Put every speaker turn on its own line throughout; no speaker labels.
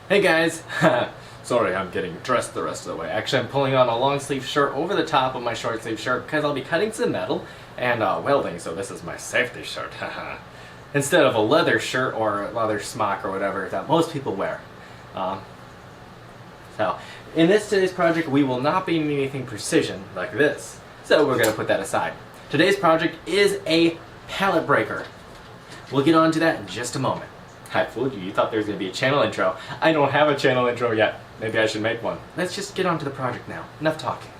Hey guys! Sorry, I'm getting dressed the rest of the way. Actually, I'm pulling on a long sleeve shirt over the top of my short sleeve shirt because I'll be cutting some metal and welding, so this is my safety shirt. Instead of a leather shirt or a leather smock or whatever that most people wear. So, in today's project, we will not be needing anything precision like this. So we're going to put that aside. Today's project is a pallet breaker. We'll get on to that in just a moment. I fooled you. You thought there was going to be a channel intro. I don't have a channel intro yet. Maybe I should make one. Let's just get on to the project now. Enough talking.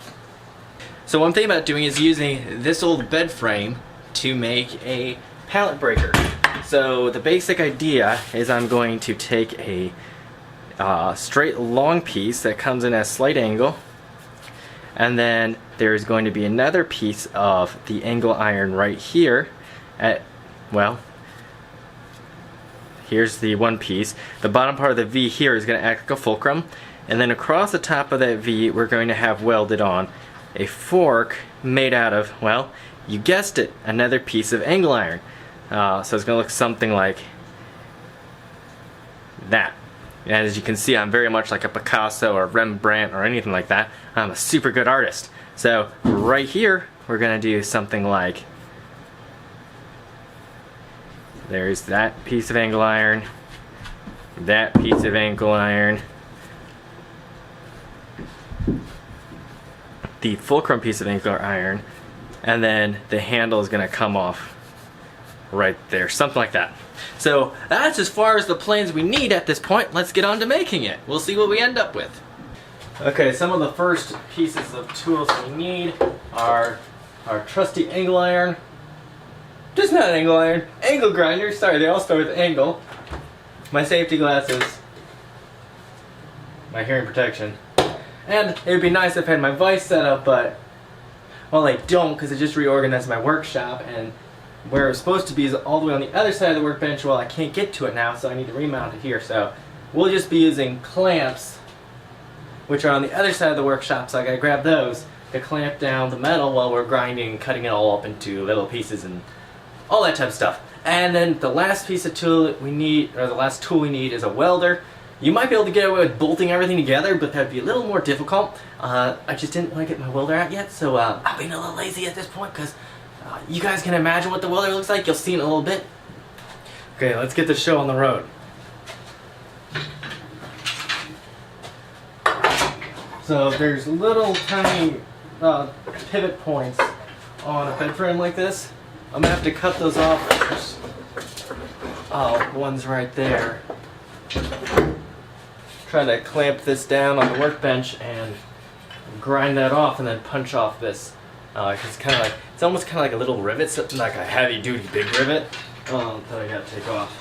So what I'm thinking about doing is using this old bed frame to make a pallet breaker. So the basic idea is I'm going to take a straight long piece that comes in at a slight angle, and then there's going to be another piece of the angle iron right here at, well, here's the one piece. The bottom part of the V here is going to act like a fulcrum, and then across the top of that V we're going to have welded on a fork made out of, well, you guessed it, another piece of angle iron. So it's going to look something like that. And as you can see, I'm very much like a Picasso or Rembrandt or anything like that. I'm a super good artist. So right here we're going to do something like, there's that piece of angle iron, that piece of angle iron, the fulcrum piece of angle iron, and then the handle is going to come off right there, something like that. So that's as far as the plans we need at this point. Let's get on to making it. We'll see what we end up with. Okay, some of the first pieces of tools we need are our trusty angle iron. Just not angle iron, angle grinder. Sorry, they all start with angle. My safety glasses, my hearing protection, and it would be nice if I had my vise set up, but well, I don't, because I just reorganized my workshop, and where it was supposed to be is all the way on the other side of the workbench. Well, I can't get to it now, so I need to remount it here. So we'll just be using clamps, which are on the other side of the workshop. So I gotta grab those to clamp down the metal while we're grinding and cutting it all up into little pieces and all that type of stuff. And then the last piece of tool that we need, or the last tool we need, is a welder. You might be able to get away with bolting everything together, but that'd be a little more difficult. I just didn't want to get my welder out yet, so I'm being a little lazy at this point, because you guys can imagine what the welder looks like. You'll see in a little bit. Okay, let's get the show on the road. So there's little tiny pivot points on a bed frame like this. I'm gonna have to cut those off. One's right there. Trying to clamp this down on the workbench and grind that off, and then punch off this. It's kind of like, it's almost kind of like a little rivet, something like a heavy-duty big rivet that I gotta take off.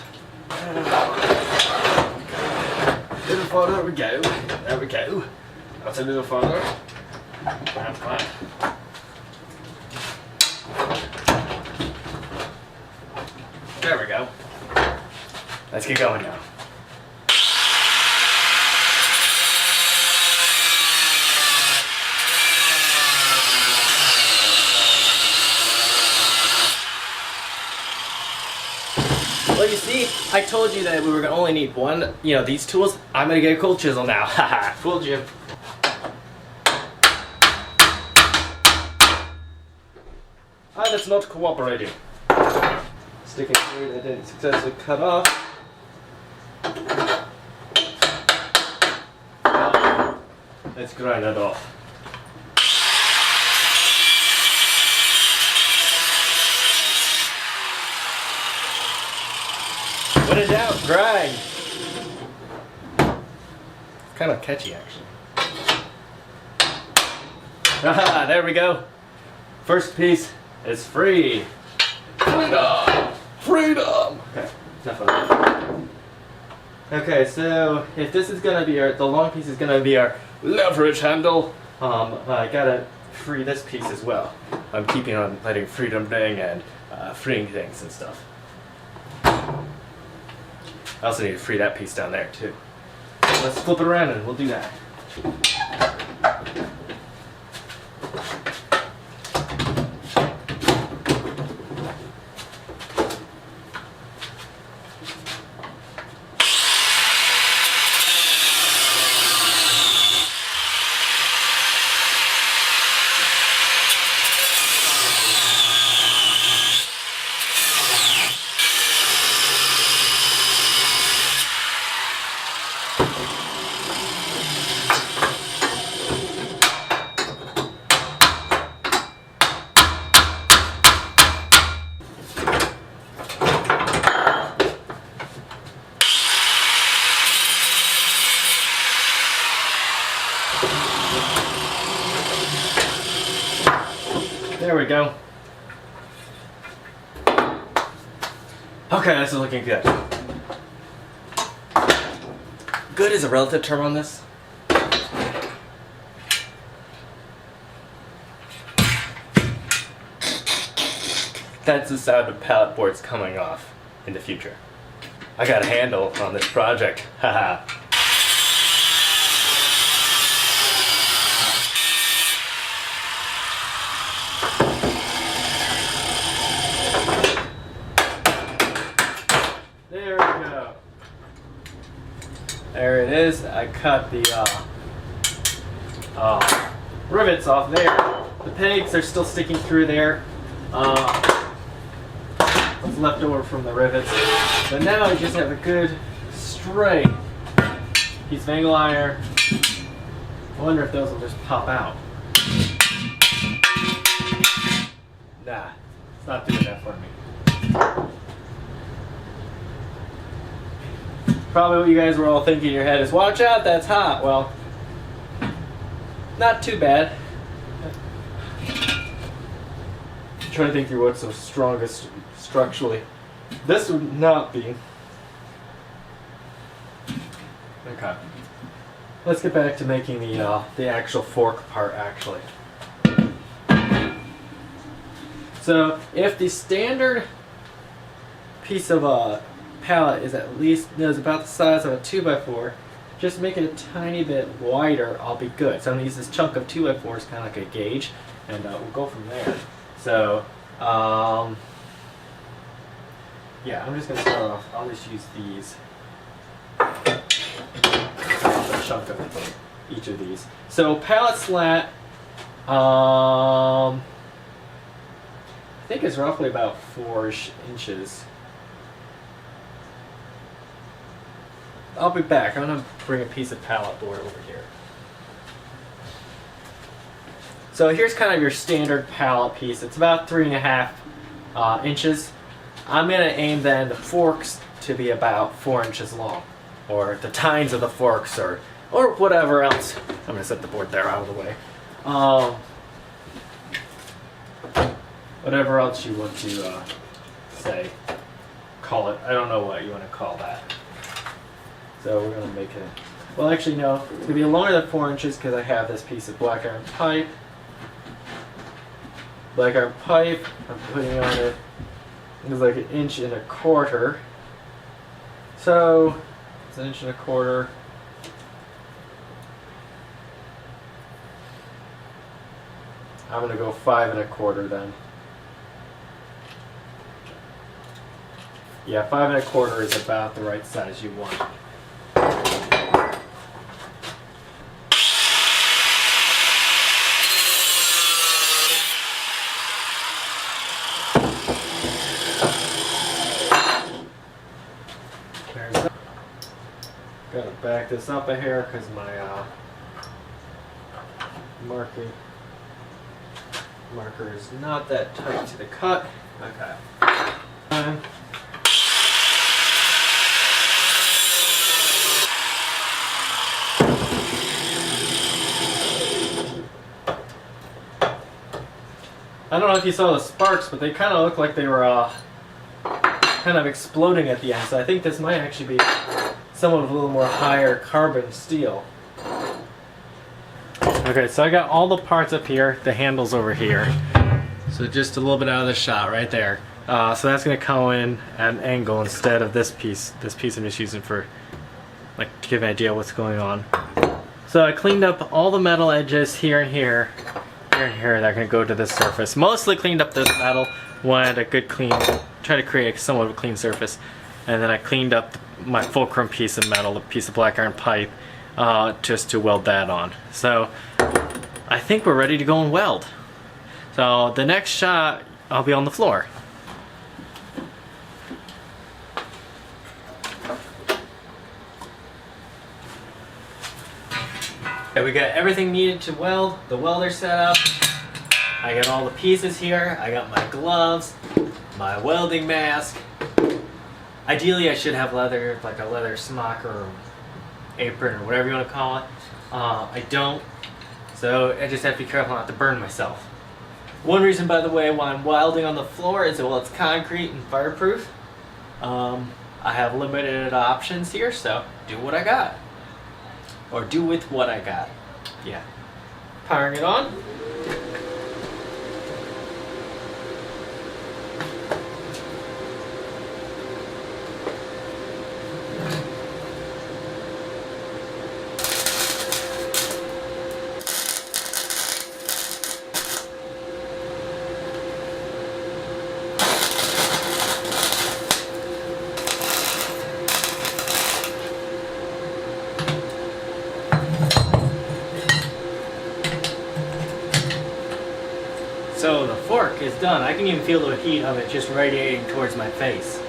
A little farther, there we go. There we go. That's a little farther. That's fine. There we go. Let's get going now. Well, you see, I told you that we were going to only need one, these tools. I'm going to get a cold chisel now. Haha, fooled you. Ah, that's not cooperating. Sticking through that didn't successfully cut off. Let's grind that off. When in doubt, grind. It's kind of catchy, actually. Haha, there we go. First piece is free. Freedom! Freedom! Okay, enough of that. Okay, so if this is gonna be the long piece is gonna be our leverage handle, I gotta free this piece as well. I'm keeping on letting freedom ring and freeing things and stuff. I also need to free that piece down there too. Let's flip it around and we'll do that. There we go. Okay, this is looking good. Good is a relative term on this. That's the sound of pallet boards coming off in the future. I got a handle on this project. Haha. There we go. There it is. I cut the rivets off there. The pegs are still sticking through there. What's left over from the rivets. But now I just have a good straight piece of angle iron. I wonder if those will just pop out. Nah, it's not doing that for me. Probably what you guys were all thinking in your head is, watch out, that's hot. Well, not too bad. I'm trying to think through what's the strongest structurally. This would not be. Okay. Let's get back to making the actual fork part actually. So if the standard piece of pallet is at least about the size of a 2x4, just make it a tiny bit wider, I'll be good. So I'm gonna use this chunk of 2x4 as kind of like a gauge, and we'll go from there. So yeah, I'm just gonna start off. I'll just use these. A chunk of each of these. So pallet slat, I think it's roughly about 4-ish inches. I'll be back. I'm gonna bring a piece of pallet board over here. So here's kind of your standard pallet piece. It's about 3.5 inches. I'm gonna aim then the forks to be about 4 inches long, or the tines of the forks, or whatever else. I'm gonna set the board there out of the way. Whatever else you want to say, call it. I don't know what you want to call that. So we're gonna make it. Well, actually, no. It's gonna be longer than 4 inches because I have this piece of black iron pipe. Black iron pipe. I'm putting on it. It's like 1.25 inches. So it's 1.25 inches. I'm gonna go 5.25 inches then. Yeah, 5.25 is about the right size you want. There's that. Gotta back this up a hair because my marker is not that tight to the cut. Okay. I don't know if you saw the sparks, but they kind of look like they were kind of exploding at the end. So I think this might actually be somewhat of a little more higher carbon steel. Okay, so I got all the parts up here, the handles over here. So just a little bit out of the shot right there. So that's going to come in at an angle instead of this piece. This piece I'm just using for, like, to give an idea of what's going on. So I cleaned up all the metal edges here and here. Here and here, that are going to go to this surface. Mostly cleaned up this metal, wanted a good clean, try to create somewhat of a clean surface. And then I cleaned up my fulcrum piece of metal, the piece of black iron pipe, just to weld that on. So I think we're ready to go and weld. So the next shot, I'll be on the floor. Okay, we got everything needed to weld. The welder set up. I got all the pieces here. I got my gloves, my welding mask. Ideally, I should have leather, like a leather smock or apron or whatever you want to call it. I don't, so I just have to be careful not to burn myself. One reason, by the way, why I'm welding on the floor is, well, it's concrete and fireproof. I have limited options here, so do what I got. Or do with what I got. Yeah. Powering it on. So the fork is done. I can even feel the heat of it just radiating towards my face.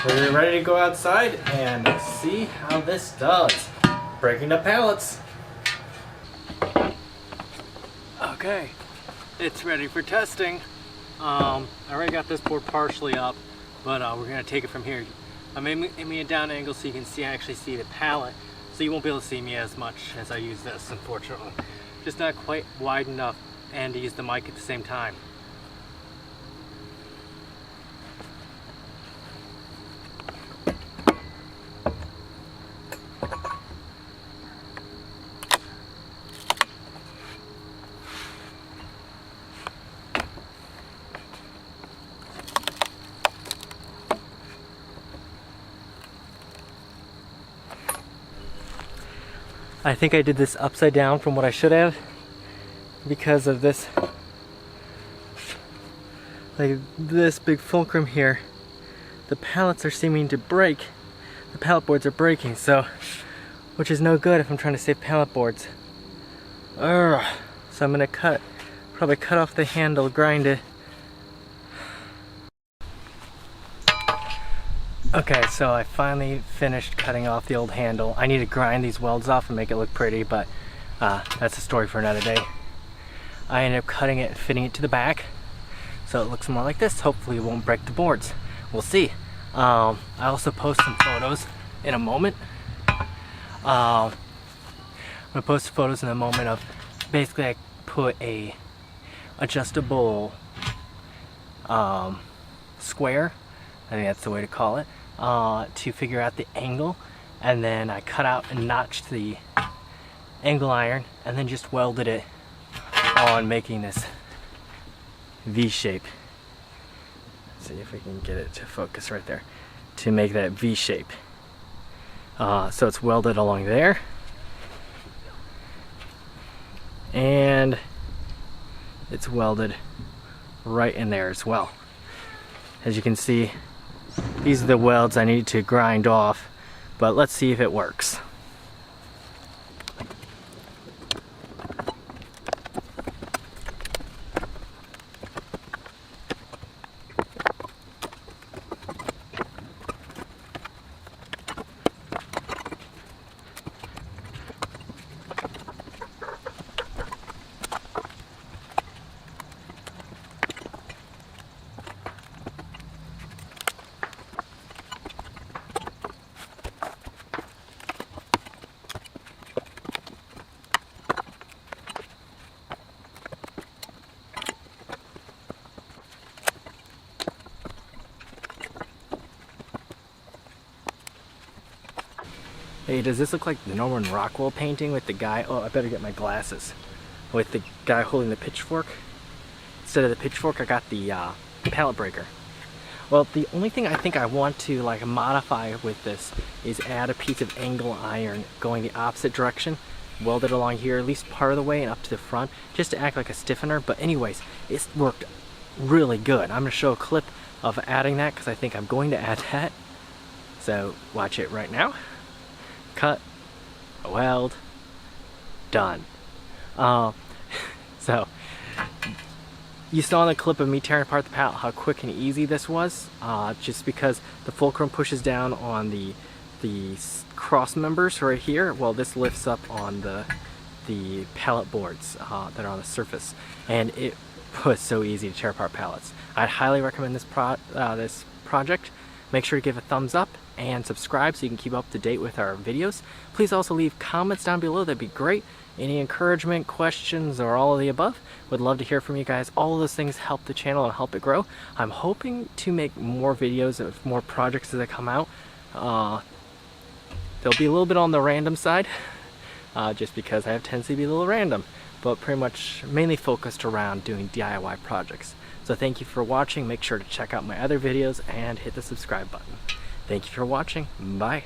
We're ready to go outside and see how this does. Breaking the pallets. Okay, it's ready for testing. I already got this board partially up, but we're gonna take it from here. I'm aiming a down angle so you can actually see the pallet, so you won't be able to see me as much as I use this, unfortunately. Just not quite wide enough and to use the mic at the same time. I think I did this upside down from what I should have because of this, like this big fulcrum here. The pallets are seeming to break. The pallet boards are breaking, so, which is no good if I'm trying to save pallet boards. So I'm gonna probably cut off the handle, grind it. Okay, so I finally finished cutting off the old handle. I need to grind these welds off and make it look pretty, but that's a story for another day. I ended up cutting it and fitting it to the back, so it looks more like this. Hopefully it won't break the boards. We'll see. I also post some photos in a moment. I'm gonna post photos in a moment of basically I put a adjustable square, I think that's the way to call it, to figure out the angle, and then I cut out and notched the angle iron and then just welded it on, making this V shape. Let's see if we can get it to focus right there, to make that V shape. So it's welded along there, and it's welded right in there as well. As you can see, these are the welds I need to grind off, but let's see if it works. Hey, does this look like the Norman Rockwell painting with the guy? Oh, I better get my glasses. With the guy holding the pitchfork. Instead of the pitchfork, I got the pallet breaker. Well, the only thing I think I want to like modify with this is add a piece of angle iron going the opposite direction, weld it along here at least part of the way and up to the front, just to act like a stiffener. But anyways, it's worked really good. I'm going to show a clip of adding that because I think I'm going to add that. So watch it right now. Cut, weld, done. So you saw in the clip of me tearing apart the pallet how quick and easy this was, just because the fulcrum pushes down on the the cross members right here, well, this lifts up on the pallet boards that are on the surface, and it was so easy to tear apart pallets. I'd highly recommend this project. Make sure to give a thumbs up and subscribe so you can keep up to date with our videos. Please also leave comments down below, that'd be great. Any encouragement, questions, or all of the above. Would love to hear from you guys. All of those things help the channel and help it grow. I'm hoping to make more videos of more projects as they come out. They'll be a little bit on the random side, just because I have tendency to be a little random, but pretty much mainly focused around doing DIY projects. So thank you for watching. Make sure to check out my other videos and hit the subscribe button. Thank you for watching. Bye.